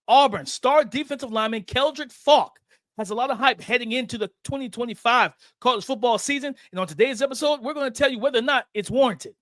Auburn star defensive lineman Keldrick Faulk has a lot of hype heading into the 2025 college football season. And on today's episode, we're going to tell you whether or not it's warranted.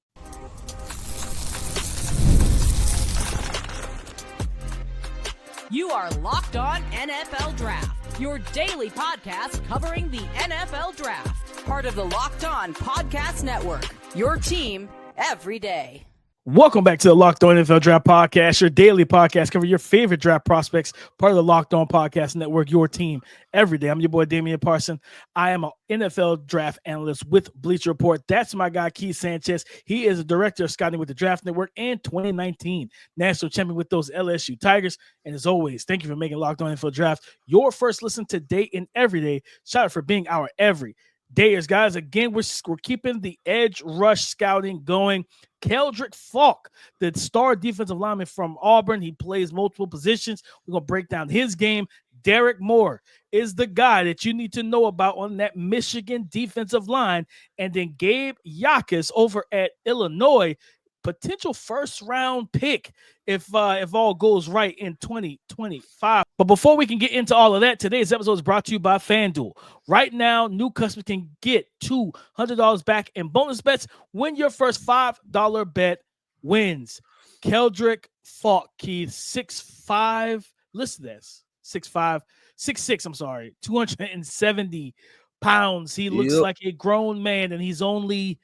You are Locked On NFL Draft, your daily podcast covering the NFL Draft. Part of the Locked On Podcast Network, your team every day. Welcome back to the Locked On NFL Draft Podcast, your daily podcast covering your favorite draft prospects, part of the Locked On Podcast Network, your team every day. I'm your boy, Damian Parson. I am an NFL draft analyst with Bleacher Report. That's my guy, Keith Sanchez. He is a director of scouting with the Draft Network and 2019 national champion with those LSU Tigers. And as always, thank you for making Locked On NFL Draft your first listen today and every day. Shout out for being our every dayers, guys. Again, we're keeping the edge rush scouting going. Keldrick Faulk, the star defensive lineman from Auburn. He plays multiple positions. We're going to break down his game. Derrick Moore is the guy that you need to know about on that Michigan defensive line. And then Gabe Jacas over at Illinois, potential first-round pick if all goes right in 2025. But before we can get into all of that, today's episode is brought to you by FanDuel. Right now, new customers can get $200 back in bonus bets when your first $5 bet wins. Keldrick Faulk, Keith, 6'5", listen to this, 6'6", I'm sorry, 270 pounds. He looks like a grown man, and he's only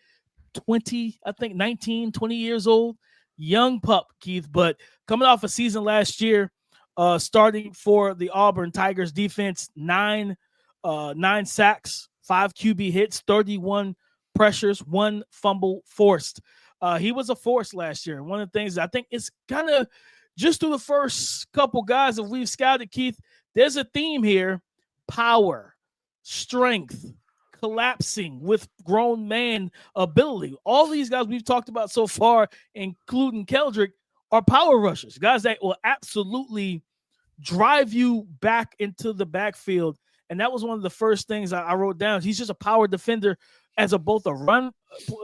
20, I think 19, 20 years old, young pup, Keith, but coming off a season last year, starting for the Auburn Tigers defense, nine sacks, 5 QB hits, 31 pressures, 1 fumble forced. He was a force last year. One of the things I think it's kind of just through the first couple guys that we've scouted, Keith, there's a theme here: power, strength, collapsing with grown man ability. All these guys we've talked about so far, including Keldrick, are power rushers, guys that will absolutely drive you back into the backfield. And that was one of the first things I wrote down. He's just a power defender as both a run,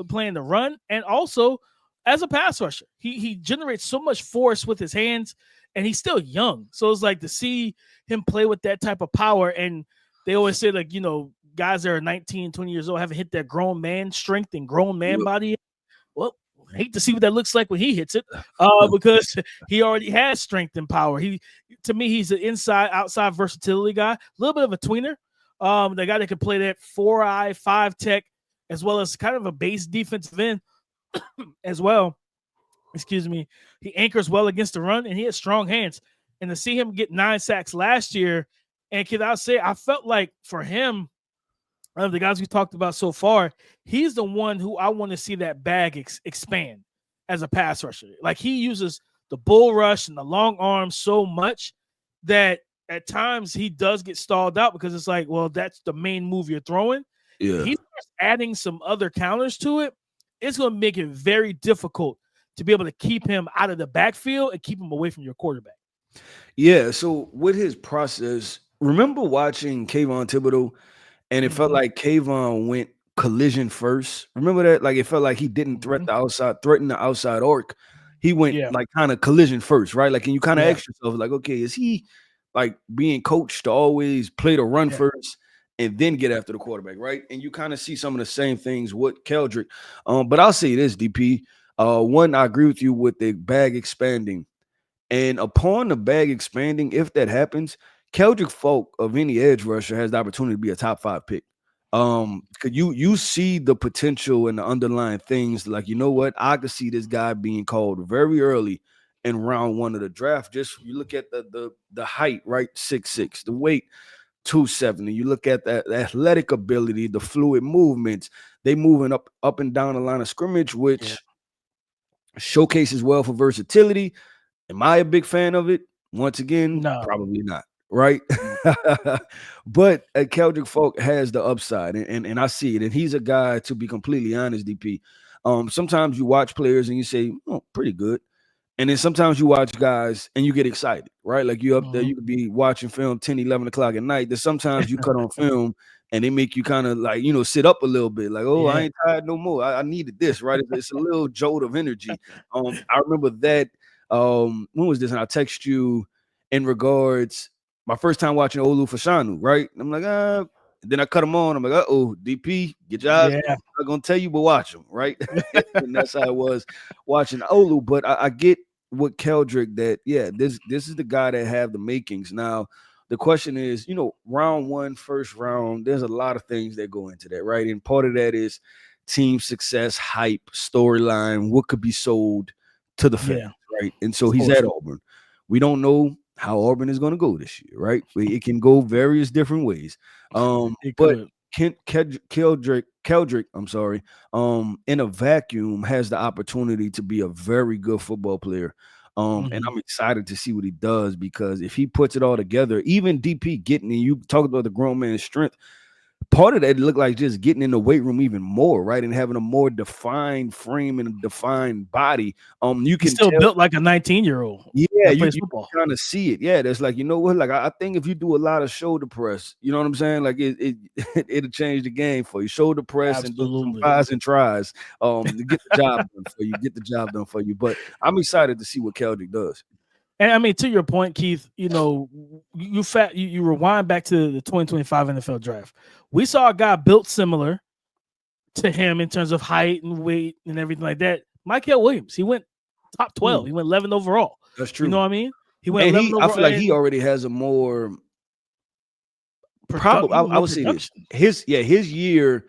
playing the run, and also as a pass rusher. He generates so much force with his hands, and he's still young. So it's like to see him play with that type of power. And they always say, like, you know, guys that are 19, 20 years old haven't hit that grown man strength and grown man body. Well, I hate to see what that looks like when he hits it, because he already has strength and power. To me, he's an inside-outside versatility guy, a little bit of a tweener. The guy that can play that 4-eye, 5-tech, as well as kind of a base defensive end as well. Excuse me. He anchors well against the run, and he has strong hands. And to see him get 9 sacks last year, and can I say, I felt like for him, of the guys we talked about so far, he's the one who I want to see that bag expand as a pass rusher. Like, he uses the bull rush and the long arms so much that at times he does get stalled out because it's like, well, that's the main move you're throwing. Yeah. He's adding some other counters to it. It's going to make it very difficult to be able to keep him out of the backfield and keep him away from your quarterback. Yeah, so with his process, remember watching Kayvon Thibodeau, and it felt like Kayvon went collision first. Remember that? Like, it felt like he didn't threaten the outside arc. He went like kind of collision first, right? Like, and you kind of ask yourself, like, okay, is he like being coached to always play the run first and then get after the quarterback, right? And you kind of see some of the same things with Keldrick. But I'll say this, DP. One, I agree with you with the bag expanding. And upon the bag expanding, if that happens, Keldrick Faulk of any edge rusher has the opportunity to be a top 5 pick. Could you see the potential and the underlying things, like, you know what, I could see this guy being called very early in round 1 of the draft. Just you look at the height, right? 6'6", the weight 270. You look at that athletic ability, the fluid movements, they moving up and down the line of scrimmage, which showcases well for versatility. Am I a big fan of it? Once again, no. Probably not. Right. But Keldrick Faulk has the upside, and I see it. And he's a guy, to be completely honest, DP. Sometimes you watch players and you say, oh, pretty good. And then sometimes you watch guys and you get excited, right? Like, you up there, you could be watching film 10, 11 o'clock at night. Then sometimes you cut on film and they make you kind of like, sit up a little bit, like, oh, I ain't tired no more. I needed this, right? It's a little jolt of energy. I remember that. When was this? And I text you. in regards, my first time watching Olu Fashanu, right? I'm like, then I cut him on. I'm like, DP, get your eyes. Yeah. I'm not gonna tell you, but watch him, right? And that's how it was watching Olu. But I get what Keldrick that, this is the guy that have the makings. Now, the question is, round one, first round, there's a lot of things that go into that, right? And part of that is team success, hype, storyline, what could be sold to the fans, right? And so he's at Auburn. We don't know how Auburn is going to go this year, right? It can go various different ways. But Keldrick, I'm sorry, in a vacuum has the opportunity to be a very good football player. And I'm excited to see what he does, because if he puts it all together, even DP getting in, you talked about the grown man's strength. Part of that looked like just getting in the weight room even more, right? And having a more defined frame and a defined body. You can still built like a 19-year-old. Yeah, you kind of see it. Yeah, that's like, what? Like, I think if you do a lot of shoulder press, you know what I'm saying? Like, it'll change the game for you. Shoulder press and do some tries and tries to get the job done for you. Get the job done for you. But I'm excited to see what Keldrick does. And I mean, to your point, Keith, you rewind back to the 2025 NFL draft. We saw a guy built similar to him in terms of height and weight and everything like that. Michael Williams, he went top 12. He went 11 overall. That's true. You know what I mean? He went 11 overall. I feel like he already has a more probably. I would say this. His year,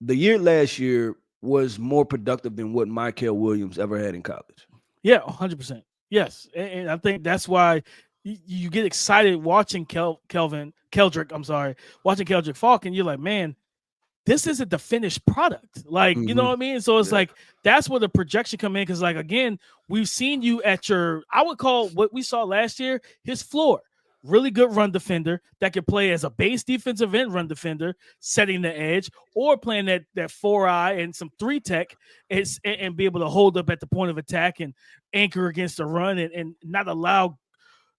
the year last year was more productive than what Michael Williams ever had in college. Yeah, 100%. Yes, and I think that's why you get excited watching Keldrick. I'm sorry, watching Keldrick Faulk, and you're like, man, this isn't the finished product. Like, you know what I mean? So it's like that's where the projection come in, because, like, again, we've seen you at your, I would call what we saw last year his floor. Really good run defender that could play as a base defensive end run defender, setting the edge, or playing that 4-eye and some 3 tech and be able to hold up at the point of attack and anchor against the run and not allow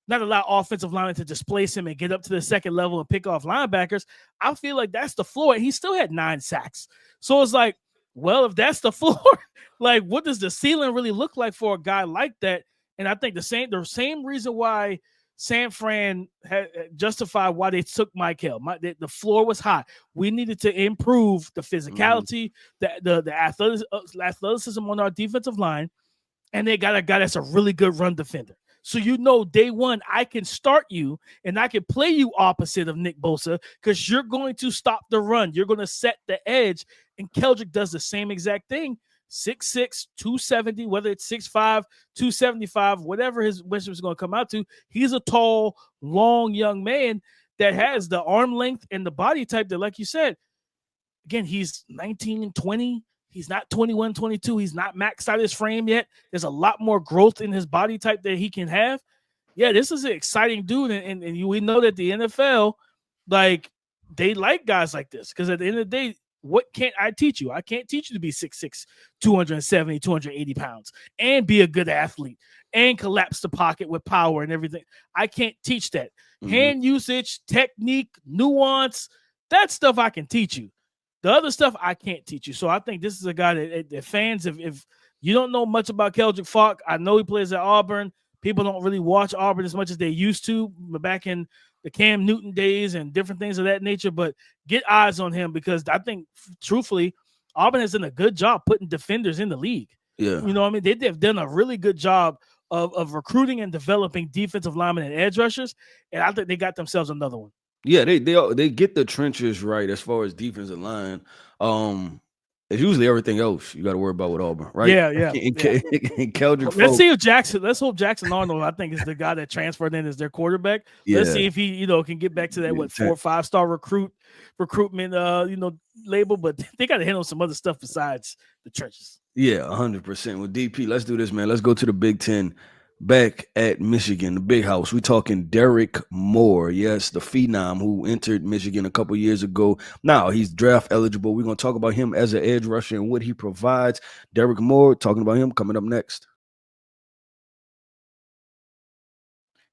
offensive linemen to displace him and get up to the second level and pick off linebackers. I feel like that's the floor. And he still had 9 sacks. So it's like, well, if that's the floor, like, what does the ceiling really look like for a guy like that? And I think the same reason why San Fran had justified why they took Michael. The floor was high. We needed to improve the physicality, the athleticism on our defensive line, and they got a guy that's a really good run defender. So day one, I can start you and I can play you opposite of Nick Bosa, because you're going to stop the run. You're going to set the edge, and Keldrick does the same exact thing. 6'6", 270, whether it's 6'5", 275, whatever his wisdom is going to come out to. He's a tall, long, young man that has the arm length and the body type that, like you said, again, he's 19 and 20. He's not 21, 22. He's not maxed out his frame yet. There's a lot more growth in his body type that he can have. Yeah, this is an exciting dude. And we know that the NFL, like, they like guys like this, because at the end of the day, what can't I teach you? I can't teach you to be 6'6", 270, 280 pounds and be a good athlete and collapse the pocket with power and everything. I can't teach that. Hand usage, technique, nuance, that stuff I can teach you. The other stuff I can't teach you. So I think this is a guy that fans, if you don't know much about Keldrick Faulk, I know he plays at Auburn. People don't really watch Auburn as much as they used to back in the Cam Newton days and different things of that nature, but get eyes on him, because I think, truthfully, Auburn has done a good job putting defenders in the league. Yeah. You know what I mean? They've done a really good job of recruiting and developing defensive linemen and edge rushers, and I think they got themselves another one. Yeah, they get the trenches right as far as defensive line. It's usually everything else you got to worry about with Auburn, right? Yeah. And Keldrick Faulk. Let's hope Jackson Arnold, I think, is the guy that transferred in as their quarterback. Yeah. Let's see if he, can get back to that 4 or 5 star recruitment label. But they got to handle some other stuff besides the trenches. Yeah, 100% with DP. Let's do this, man. Let's go to the Big Ten. Back at Michigan, the big house. We're talking Derrick Moore. Yes, the phenom who entered Michigan a couple years ago. Now he's draft eligible. We're going to talk about him as an edge rusher and what he provides. Derrick Moore, talking about him coming up next.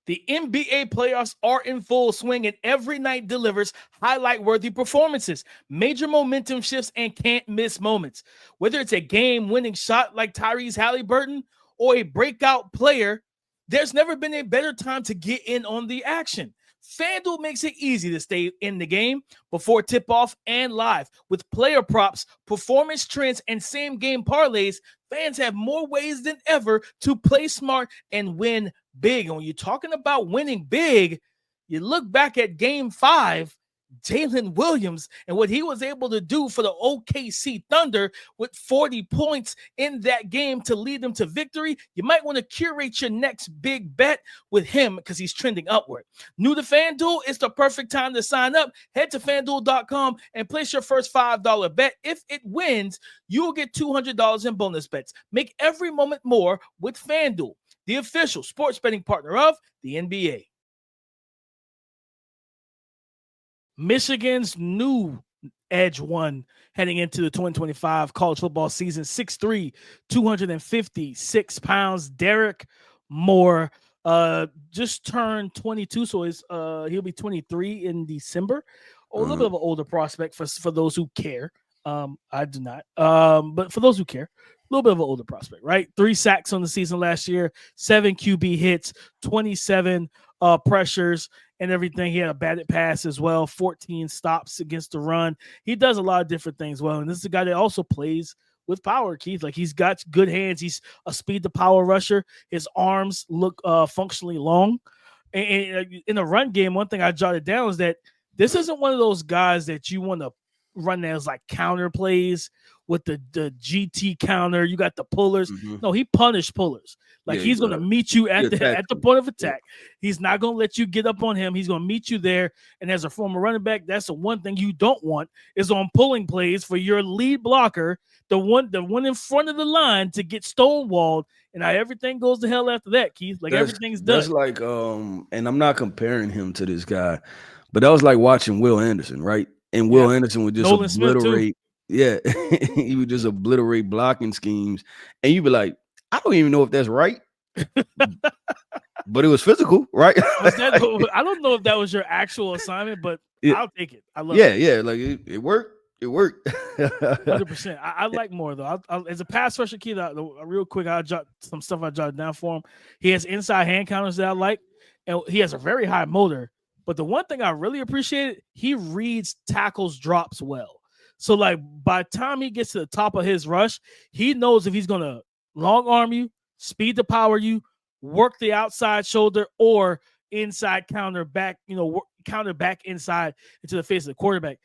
The NBA playoffs are in full swing, and every night delivers highlight-worthy performances, major momentum shifts, and can't-miss moments. Whether it's a game-winning shot like Tyrese Halliburton or a breakout player There's never been a better time to get in on the action. FanDuel makes it easy to stay in the game before tip-off and live. With player props, performance trends, and same-game parlays, fans have more ways than ever to play smart and win big. And when you're talking about winning big, you look back at Game 5, Jalen Williams and what he was able to do for the OKC Thunder with 40 points in that game to lead them to victory. You might want to curate your next big bet with him because he's trending upward. New to FanDuel, it's the perfect time to sign up. Head to FanDuel.com and place your first $5 bet. If it wins, you'll get $200 in bonus bets. Make every moment more with FanDuel, the official sports betting partner of the NBA. Michigan's new edge one heading into the 2025 college football season, 6'3", 256 pounds. Derrick Moore just turned 22, so he'll be 23 in December. A little bit of an older prospect for those who care. I do not. But for those who care, a little bit of an older prospect, right? 3 sacks on the season last year, 7 QB hits, 27 pressures and everything. He had a batted pass as well, 14 stops against the run. He does a lot of different things well. And this is a guy that also plays with power, Keith. Like, he's got good hands. He's a speed to power rusher. His arms look functionally long. And in the run game, one thing I jotted down is that this isn't one of those guys that you want to run as like counter plays with the GT counter. You got the pullers. No, he punished pullers. Like, he's going to meet you at the point of attack. He's not going to let you get up on him. He's going to meet you there. And as a former running back, that's the one thing you don't want is on pulling plays for your lead blocker, the one in front of the line, to get stonewalled. And now everything goes to hell after that, Keith. Like, everything's done. That's like, and I'm not comparing him to this guy, but that was like watching Will Anderson, right? And Will Anderson would just obliterate. Yeah, he would just obliterate blocking schemes. And you'd be like, I don't even know if that's right. But it was physical, right? I don't know if that was your actual assignment, but I'll take it. I love it. Yeah. Like, it worked. It worked. 100%. I like Moore, though. As a pass rusher, Keith, real quick, I'll jot some stuff I jotted down for him. He has inside hand counters that I like, and he has a very high motor. But the one thing I really appreciated, he reads tackles drops well. So, like, by the time he gets to the top of his rush, he knows if he's going to long arm you, speed to power you, work the outside shoulder, or inside counter back, counter back inside into the face of the quarterback.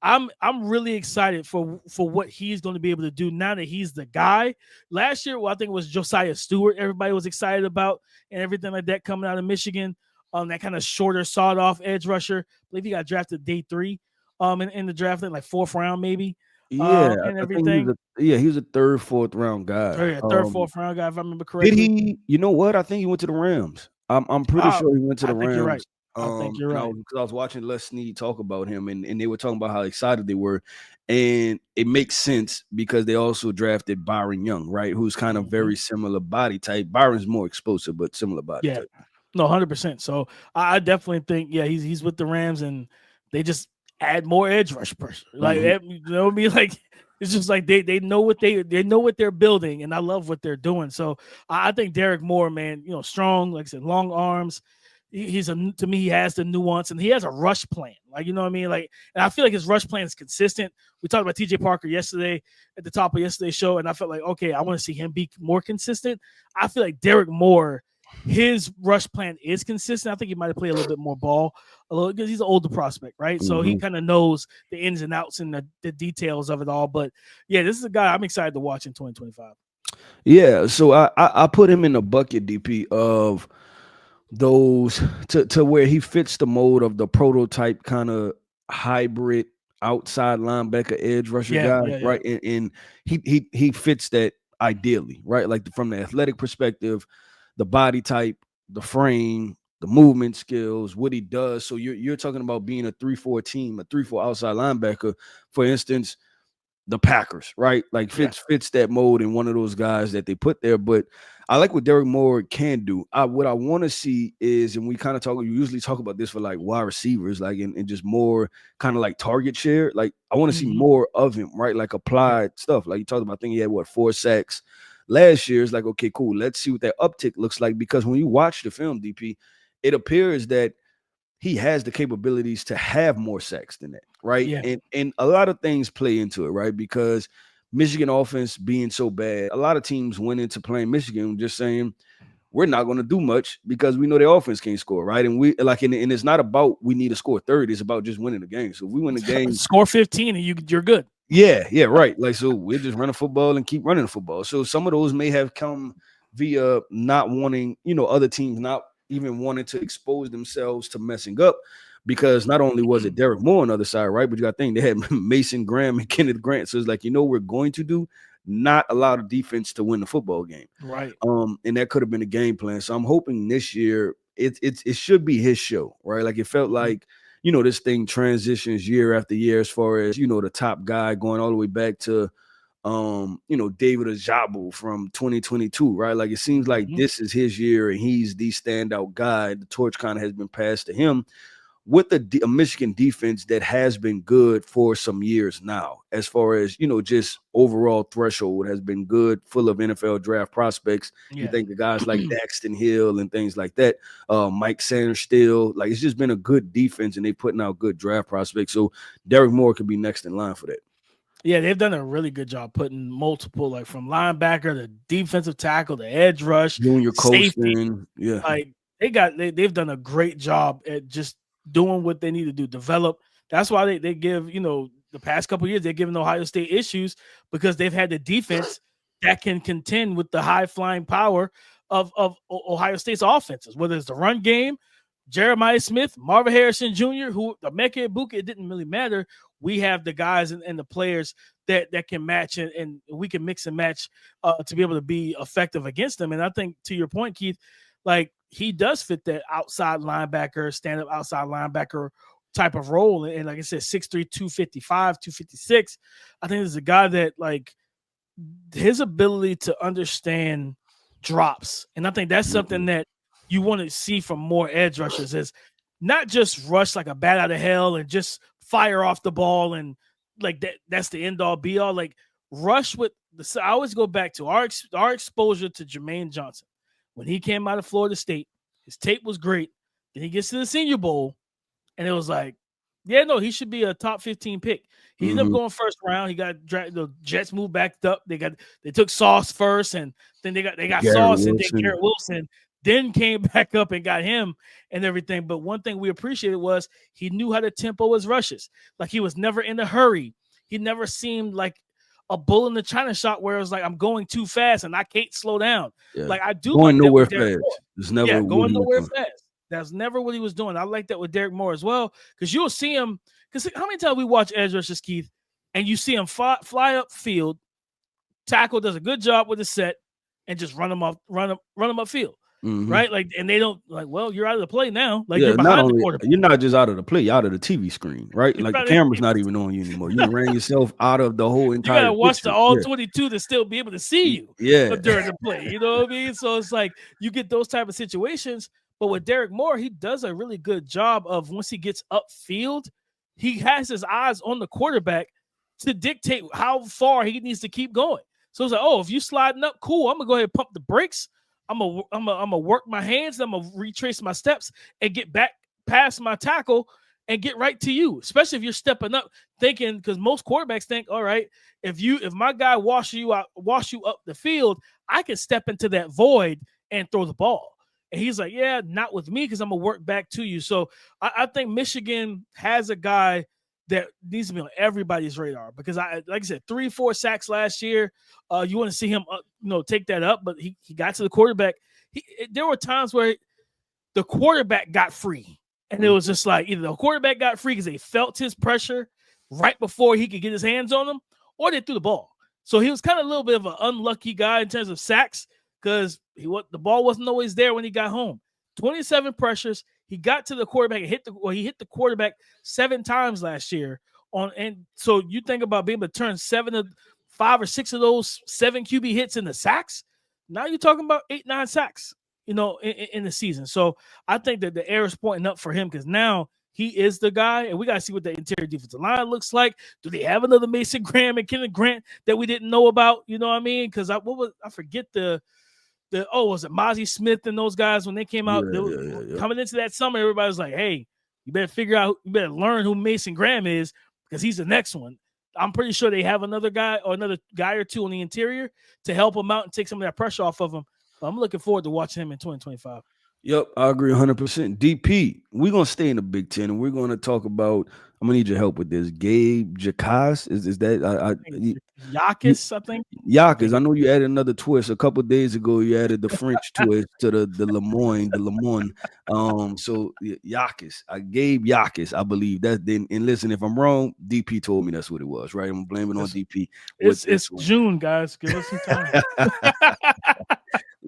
I'm really excited for what he's going to be able to do now that he's the guy. Last year, I think it was Josiah Stewart everybody was excited about and everything like that coming out of Michigan. That kind of shorter, sawed-off edge rusher. I believe he got drafted day 3 in the draft, like 4th round maybe. And everything. He was a 3rd, 4th round guy. 3rd, 4th round guy, if I remember correctly. Did he? You know what? I think he went to the Rams. I'm pretty sure he went to the Rams. You're right. I think you're right. Because I was watching Les Snead talk about him, and they were talking about how excited they were. And it makes sense because they also drafted Byron Young, right? Who's kind of very similar body type. Byron's more explosive, but similar body type. No, 100%. So I definitely think, he's with the Rams, and they just add more edge rush pressure. Like, you know what I mean? Like, it's just like they know what they're building, and I love what they're doing. So I think Derrick Moore, man, strong, like I said, long arms. To me, he has the nuance, and he has a rush plan. Like, you know what I mean? Like, and I feel like his rush plan is consistent. We talked about TJ Parker yesterday at the top of yesterday's show, and I felt like, okay, I want to see him be more consistent. I feel like Derrick Moore, his rush plan is consistent. I think he might have played a little bit more ball, because he's an older prospect, right? So he kind of knows the ins and outs and the details of it all. But yeah, this is a guy I'm excited to watch in 2025. Yeah, so I put him in the bucket, DP, of those to where he fits the mold of the prototype kind of hybrid outside linebacker edge rusher guy, right? And he fits that ideally, right? Like, from the athletic perspective, the body type, the frame, the movement skills, what he does. So you're talking about being a 3-4 team, a 3-4 outside linebacker, for instance, the Packers, right? Like, fits that mold in one of those guys that they put there. But I like what Derrick Moore can do. What I want to see is, and we kind of we usually talk about this for like wide receivers, like, and just more kind of like target share. Like, I want to see more of him, right? Like, applied stuff. Like you talked about, I think he had 4 sacks last year, it's like, okay, cool. Let's see what that uptick looks like. Because when you watch the film, DP, it appears that he has the capabilities to have more sacks than that, right? Yeah. And a lot of things play into it, right? Because Michigan offense being so bad, a lot of teams went into playing Michigan just saying, we're not going to do much because we know their offense can't score, right? And we like, and it's not about we need to score 30. It's about just winning the game. So if we win the game, score 15 and you're good. yeah, right. Like, so we're just running football and keep running the football. So some of those may have come via not wanting, other teams not even wanting to expose themselves to messing up, because not only was it Derrick Moore on the other side, right? But you got to think they had Mason Graham and Kenneth Grant. So it's like, we're going to do not allow the defense to win the football game. Right. And that could have been the game plan. So I'm hoping this year it should be his show, right? Like, it felt like, this thing transitions year after year as far as, the top guy going all the way back to, David Ojabo from 2022, right? Like, it seems like this is his year and he's the standout guy. The torch kind of has been passed to him with a Michigan defense that has been good for some years now, as far as, just overall threshold has been good, full of NFL draft prospects. Yeah. You think of guys like Daxton Hill and things like that, Mike Sanders still, like, it's just been a good defense and they putting out good draft prospects. So Derrick Moore could be next in line for that. Yeah, they've done a really good job putting multiple, like from linebacker to defensive tackle to edge rush, Junior safety. Yeah, like they've done a great job at just doing what they need to do, develop. That's why they give, the past couple of years, they're giving Ohio State issues because they've had the defense that can contend with the high flying power of Ohio State's offenses, whether it's the run game, Jeremiah Smith, Marvin Harrison Jr., who the Emeka Egbuka, it didn't really matter. We have the guys and the players that can match and we can mix and match to be able to be effective against them. And I think, to your point, Keith, like, he does fit that outside linebacker, stand-up outside linebacker type of role. And like I said, 6'3", 255, 256. I think this is a guy that, like, his ability to understand drops. And I think that's something that you want to see from more edge rushers, is not just rush like a bat out of hell and just fire off the ball and like that's the end all be all. Like, rush with the. I always go back to our exposure to Jermaine Johnson. When he came out of Florida State, his tape was great. Then he gets to the Senior Bowl, and it was like, yeah, no, he should be a top 15 pick. He ended up going first round. He got drafted. The Jets moved back up. They took Sauce first, and then they got Sauce, and then Garrett Wilson. Then came back up and got him and everything. But one thing we appreciated was he knew how to tempo his rushes. Like, he was never in a hurry. He never seemed like a bull in the China shop where it was like, I'm going too fast and I can't slow down. Yeah. Like, I do going like nowhere fast. It's never going nowhere fast. That's never what he was doing. I like that with Derrick Moore as well, because you'll see him. Because how many times we watch edge rushers, Keith, and you see him fly up field, tackle does a good job with the set, and just run him up field. Right? Like, and they don't like, well, you're out of the play now. Like, you're behind the quarterback. You're not just out of the play, you're out of the TV screen, right? Like, the camera's not even on you anymore. You ran yourself out of the whole entire. You gotta watch the all 22 to still be able to see you during the play. You know what I mean? So it's like you get those type of situations. But with Derrick Moore, he does a really good job of, once he gets upfield, he has his eyes on the quarterback to dictate how far he needs to keep going. So it's like, oh, if you sliding up, cool, I'm gonna go ahead and pump the brakes. I'm gonna work my hands. I'm gonna retrace my steps and get back past my tackle and get right to you. Especially if you're stepping up, thinking, because most quarterbacks think, all right, if my guy wash you up the field, I can step into that void and throw the ball. And he's like, yeah, not with me, because I'm gonna work back to you. So I think Michigan has a guy that needs to be on everybody's radar, because like I said, 3-4 sacks last year. You want to see him, take that up, but he got to the quarterback. There were times where the quarterback got free, and it was just like, either the quarterback got free because they felt his pressure right before he could get his hands on him, or they threw the ball. So he was kind of a little bit of an unlucky guy in terms of sacks, because the ball wasn't always there when he got home. 27 pressures. He got to the quarterback and he hit the quarterback 7 times last year. And so you think about being able to turn 5 or 6 of those 7 QB hits into sacks. Now you're talking about 8-9 sacks, in the season. So I think that the air is pointing up for him, because now he is the guy, and we got to see what the interior defensive line looks like. Do they have another Mason Graham and Kenneth Grant that we didn't know about? You know what I mean? Because I forget was it Mozzie Smith and those guys when they came out? Coming into that summer, everybody was like, hey, you better learn who Mason Graham is because he's the next one. I'm pretty sure they have another guy or two on the interior to help him out and take some of that pressure off of him. But I'm looking forward to watching him in 2025. Yep, I agree 100%. DP, we're going to stay in the Big Ten, and we're going to talk about – I'm going to need your help with this. Gabe Jacas, is that Jacas, I think? Jacas. I know you added another twist. A couple of days ago, you added the French twist to the Lemoyne. So Jacas, Gabe Jacas, I believe. And listen, if I'm wrong, DP told me that's what it was, right? I'm blaming on DP. It's June, guys. Give us some time.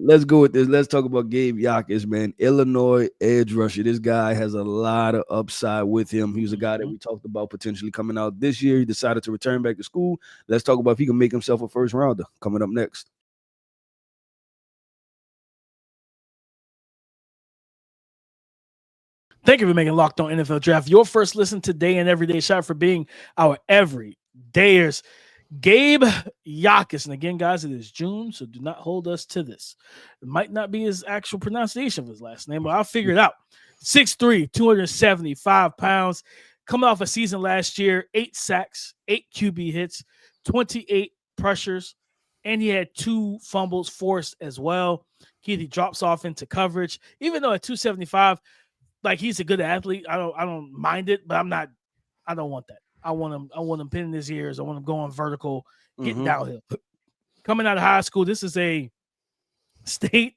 Let's go with this. Let's talk about Gabe Jacas, man. Illinois edge rusher. This guy has a lot of upside with him. He was a guy that we talked about potentially coming out this year. He decided to return back to school. Let's talk about if he can make himself a first rounder. Coming up next. Thank you for making Locked On NFL Draft your first listen today and every day. Shout out for being our everydayers. Gabe Jacas. And again, guys, it is June, so do not hold us to this. It might not be his actual pronunciation of his last name, but I'll figure it out. 6'3", 275 pounds. Coming off a season last year, 8 sacks, 8 QB hits, 28 pressures, and he had 2 fumbles forced as well. He drops off into coverage. Even though at 275, like he's a good athlete, I don't mind it, but I don't want that. I want him pinning his ears. I want him going vertical, getting downhill. Coming out of high school, this is a state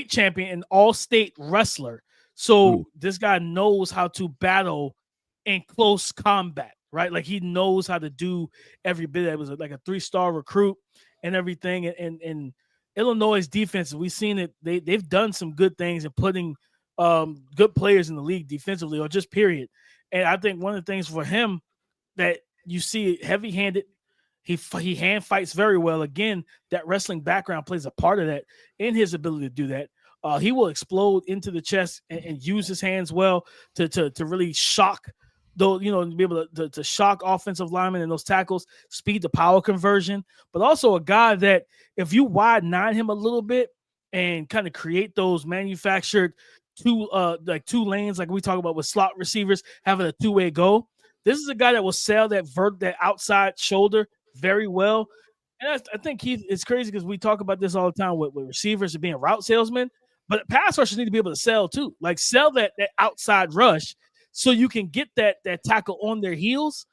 champion and all-state wrestler. So this guy knows how to battle in close combat, right? Like he knows how to do every bit. It was like a 3-star recruit and everything. And Illinois' defense, we've seen it. They've done some good things in putting good players in the league defensively or just period. And I think one of the things for him that you see heavy-handed, he hand fights very well. Again, that wrestling background plays a part of that in his ability to do that. He will explode into the chest and use his hands well to really shock, though, to be able to shock offensive linemen and those tackles, speed to power conversion, but also a guy that if you wide nine him a little bit and kind of create those manufactured two lanes like we talk about with slot receivers having a two-way go. This is a guy that will sell that outside shoulder very well. And I think it's crazy because we talk about this all the time with receivers and being route salesmen, but pass rushers need to be able to sell too. Like sell that outside rush so you can get that tackle on their heels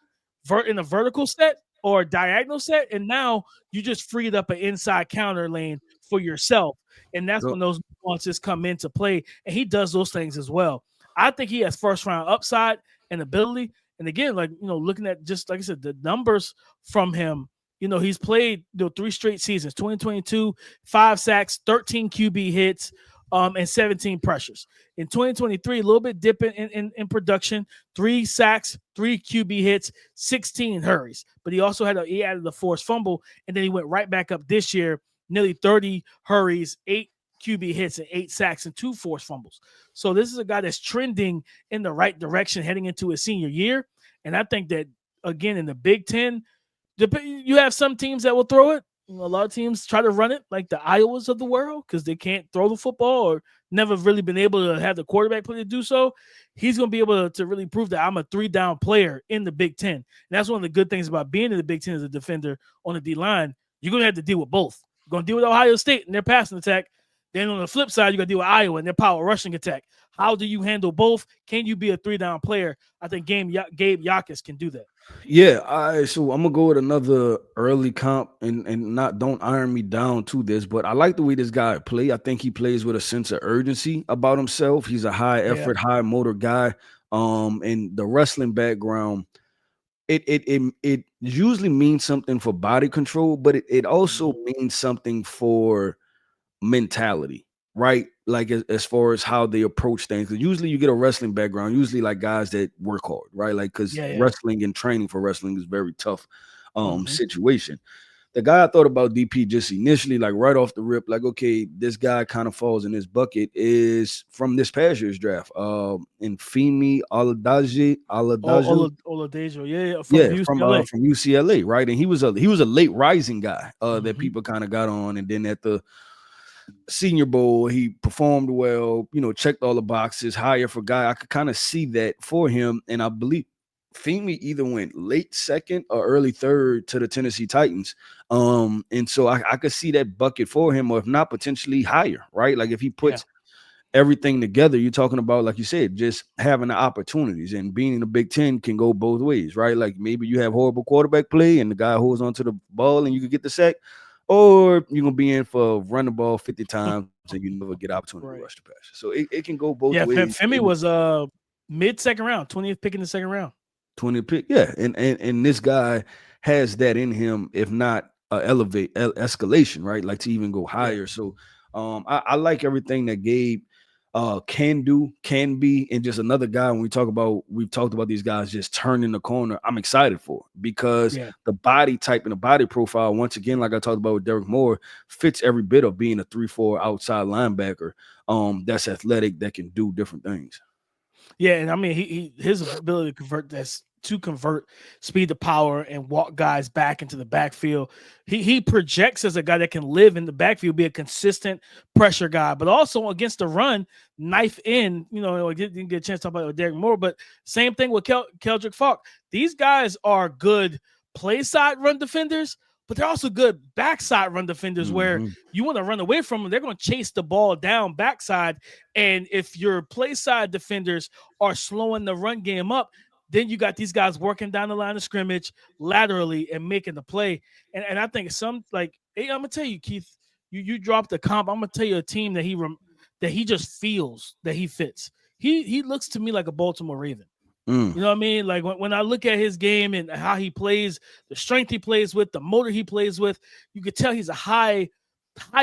in a vertical set or a diagonal set, and now you just freed up an inside counter lane for yourself. And that's when those nuances come into play, and he does those things as well. I think he has first-round upside and ability. And again, looking at just like I said, the numbers from him, he's played 3 straight seasons, 2022, 5 sacks, 13 QB hits, and 17 pressures. In 2023, a little bit dipping in production, 3 sacks, 3 QB hits, 16 hurries. But he also he added the forced fumble, and then he went right back up this year, nearly 30 hurries, 8 QB hits, and 8 sacks and 2 forced fumbles. So this is a guy that's trending in the right direction heading into his senior year. And I think that, again, in the Big Ten, you have some teams that will throw it. A lot of teams try to run it like the Iowas of the world because they can't throw the football or never really been able to have the quarterback play to do so. He's going to be able to really prove that I'm a 3-down player in the Big Ten. And that's one of the good things about being in the Big Ten as a defender on the D-line. You're going to have to deal with both. You're going to deal with Ohio State and their passing attack. Then on the flip side, you're going to deal with Iowa and their power rushing attack. How do you handle both? Can you be a 3-down player? I think Gabe Jacas can do that. Yeah, so I'm gonna go with another early comp and don't iron me down to this, but I like the way this guy play. I think he plays with a sense of urgency about himself. He's a high effort, high motor guy. And the wrestling background, it usually means something for body control, but it also means something for mentality, right? Like as far as how they approach things. Because usually you get a wrestling background, usually like guys that work hard, right? Like because wrestling and training for wrestling is very tough situation. the guy I thought about DP just initially, like right off the rip, like, okay, this guy kind of falls in this bucket is from this past year's draft. And Femi Oladejo. Oladejo, yeah, from Yeah, UCLA. from UCLA, right? And he was a late rising guy that Mhm. people kind of got on, and then at the Senior Bowl, he performed well, checked all the boxes, higher for guy. I could kind of see that for him. And I believe Femi either went late second or early third to the Tennessee Titans. And so I could see that bucket for him, or if not, potentially higher, right? Like if he puts everything together, you're talking about, like you said, just having the opportunities, and being in the Big Ten can go both ways, right? Like maybe you have horrible quarterback play and the guy holds onto the ball and you can get the sack, or you're gonna be in for run the ball 50 times and you never get opportunity to rush the passer. So it can go both ways. Femi was mid-second round, 20th pick in the second round. 20 pick, and this guy has that in him, if not escalation, right? Like to even go higher. So I like everything that Gabe can be, and just another guy. When we've talked about these guys just turning the corner, I'm excited for, because the body type and the body profile, once again, like I talked about with Derrick Moore, fits every bit of being a 3-4 outside linebacker that's athletic, that can do different things. Yeah, and I mean his ability to convert speed to power and walk guys back into the backfield. He projects as a guy that can live in the backfield, be a consistent pressure guy, but also against the run, knife in. I didn't get a chance to talk about it with Derrick Moore, but same thing with Keldrick Faulk. These guys are good play side run defenders, but they're also good backside run defenders where you want to run away from them. They're going to chase the ball down backside. And if your play side defenders are slowing the run game up, then you got these guys working down the line of scrimmage laterally and making the play. And I think I'm going to tell you, Keith, you dropped the comp. I'm going to tell you a team that he just feels that he fits. He looks to me like a Baltimore Raven. You know what I mean? Like when I look at his game and how he plays, the strength he plays with, the motor he plays with, you could tell he's a high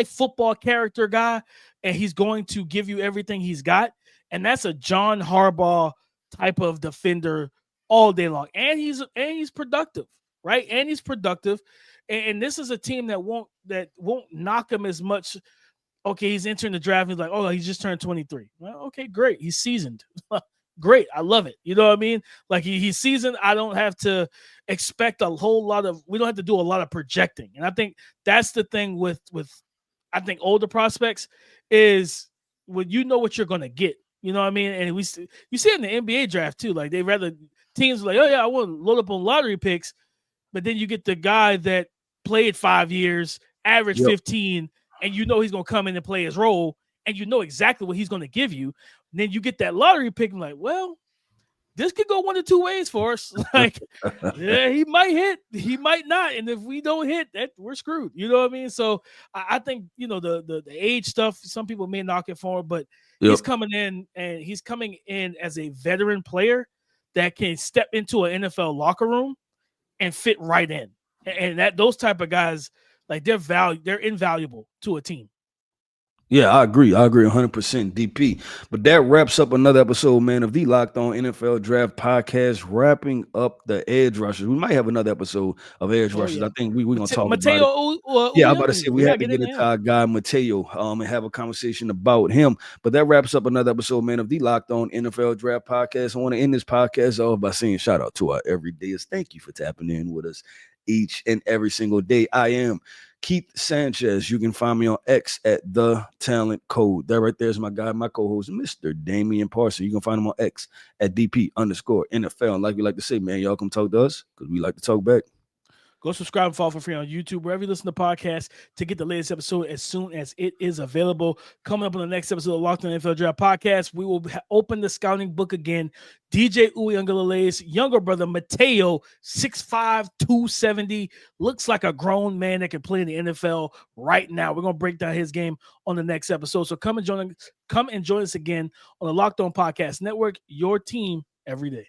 football character guy, and he's going to give you everything he's got. And that's a John Harbaugh type of defender all day long. And he's productive, right? And he's productive. And this is a team that won't knock him as much. Okay, he's entering the draft. He's like, oh, he's just turned 23. Well, okay, great. He's seasoned. Great. I love it. You know what I mean? Like he's seasoned. I don't have to expect we don't have to do a lot of projecting. And I think that's the thing with I think older prospects is when you know what you're going to get. You know what I mean? And you see it in the NBA draft too. Like they rather teams like, oh yeah, I want to load up on lottery picks, but then you get the guy that played 5 years, average 15, and you know he's going to come in and play his role, and you know exactly what he's going to give you. And then you get that lottery pick, and like, well, this could go one of two ways for us. Like, yeah, he might hit, he might not, and if we don't hit, that we're screwed. You know what I mean? So I think the age stuff. Some people may knock it for him, but he's coming in, and he's coming in as a veteran player that can step into an NFL locker room and fit right in. And that those type of guys, like they're invaluable to a team. Yeah, I agree 100%, DP. But that wraps up another episode, man, of the Locked On NFL Draft Podcast, wrapping up the edge rushers. We might have another episode of edge rushers. Yeah. I think we're going to talk about it. Yeah, I'm about to say we have to get into our guy, Mateo, and have a conversation about him. But that wraps up another episode, man, of the Locked On NFL Draft Podcast. I want to end this podcast off by saying shout out to our everydayers. Thank you for tapping in with us each and every single day. I am Keith Sanchez. You can find me on X at The Talent Code. That right there is my guy, my co-host, Mr. Damian Parson. You can find him on X at DP_NFL. And like we like to say, man, y'all come talk to us because we like to talk back. Go subscribe and follow for free on YouTube, wherever you listen to podcasts, to get the latest episode as soon as it is available. Coming up on the next episode of Locked On NFL Draft Podcast, we will open the scouting book again. DJ Uiagalelei's younger brother, Mateo, 6'5", 270, looks like a grown man that can play in the NFL right now. We're going to break down his game on the next episode. So come and join us again on the Locked On Podcast Network, your team every day.